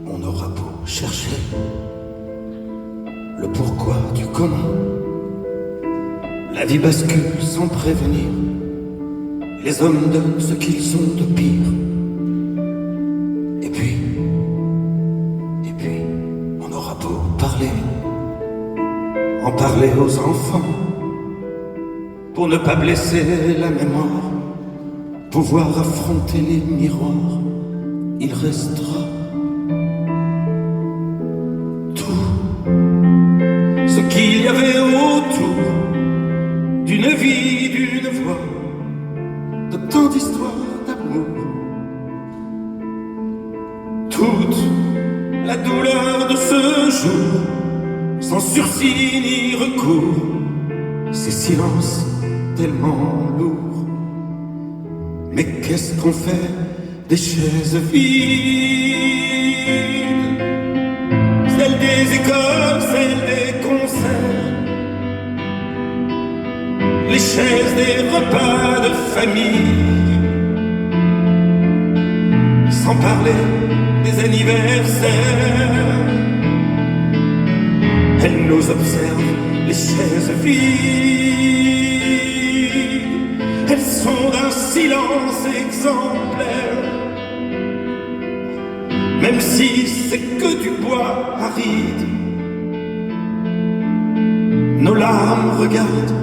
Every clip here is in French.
On aura beau chercher le pourquoi du comment, la vie bascule sans prévenir. Les hommes donnent ce qu'ils ont de pire. Et puis, on aura beau parler, en parler aux enfants, pour ne pas blesser la mémoire, pouvoir affronter les miroirs. Il restera tout ce qu'il y avait autour d'une vie, d'une voix, de tant d'histoires d'amour. Toute la douleur de ce jour, sans sursis ni recours, ces silences tellement lourds. Mais qu'est-ce qu'on fait des chaises vides, celles des écoles, celles des concerts, les chaises des repas de famille, sans parler des anniversaires. Elles nous observent, les chaises vides. Elles sont d'un silence exemplaire, même si c'est que du bois aride. Nos larmes regardent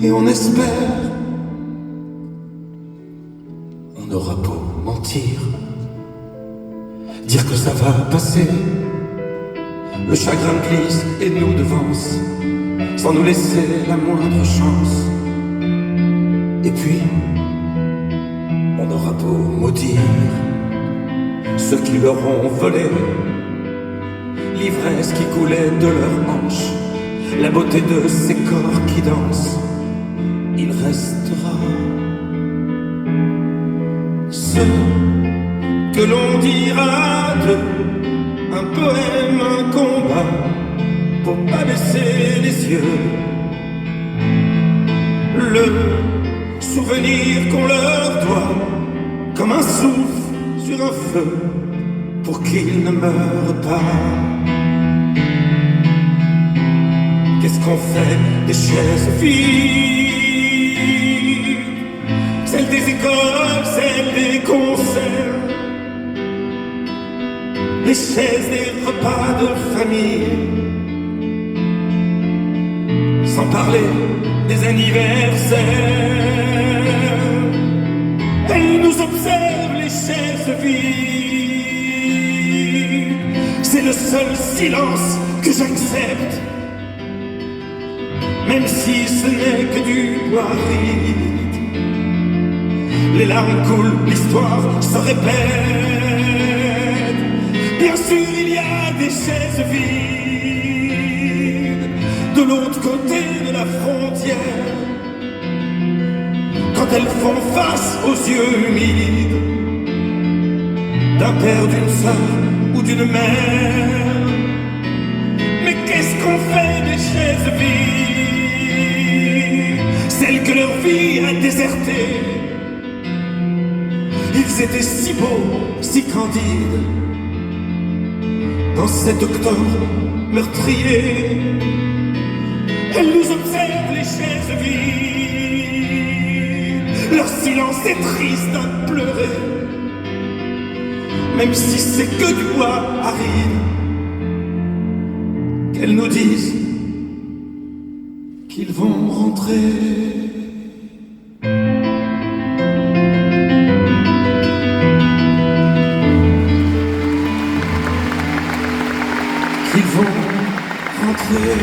et on espère. On aura beau mentir, dire que ça va passer, le chagrin glisse et nous devance, sans nous laisser la moindre chance. Et puis, on aura beau maudire ceux qui leur ont volé l'ivresse qui coulait de leurs hanches, la beauté de ces corps qui dansent. Il restera ce que l'on dira d'eux, un poème, un combat, pour pas baisser les yeux. Le souvenir qu'on leur doit, comme un souffle sur un feu, pour qu'ils ne meurent pas. Qu'est-ce qu'on fait des chaises vides, celles des écoles, celles des concerts, les chaises des repas de famille, sans parler des anniversaires. Elles nous observent, les chaises vides. C'est le seul silence que j'accepte, même si ce n'est que du bois aride. Les larmes coulent, l'histoire se répète. Bien sûr, il y a des chaises vides de l'autre côté de la frontière, quand elles font face aux yeux humides d'un père, d'une sœur ou d'une mère. Mais qu'est-ce qu'on fait des chaises vides, celles que leur vie a désertées? Ils étaient si beaux, si candides, dans cet octobre meurtrier. Elles nous observent, les chaises vides. Leur silence est triste à pleurer, même si c'est que du bois aride. Qu'elles nous disent qu'ils vont rentrer. Qu'ils vont rentrer.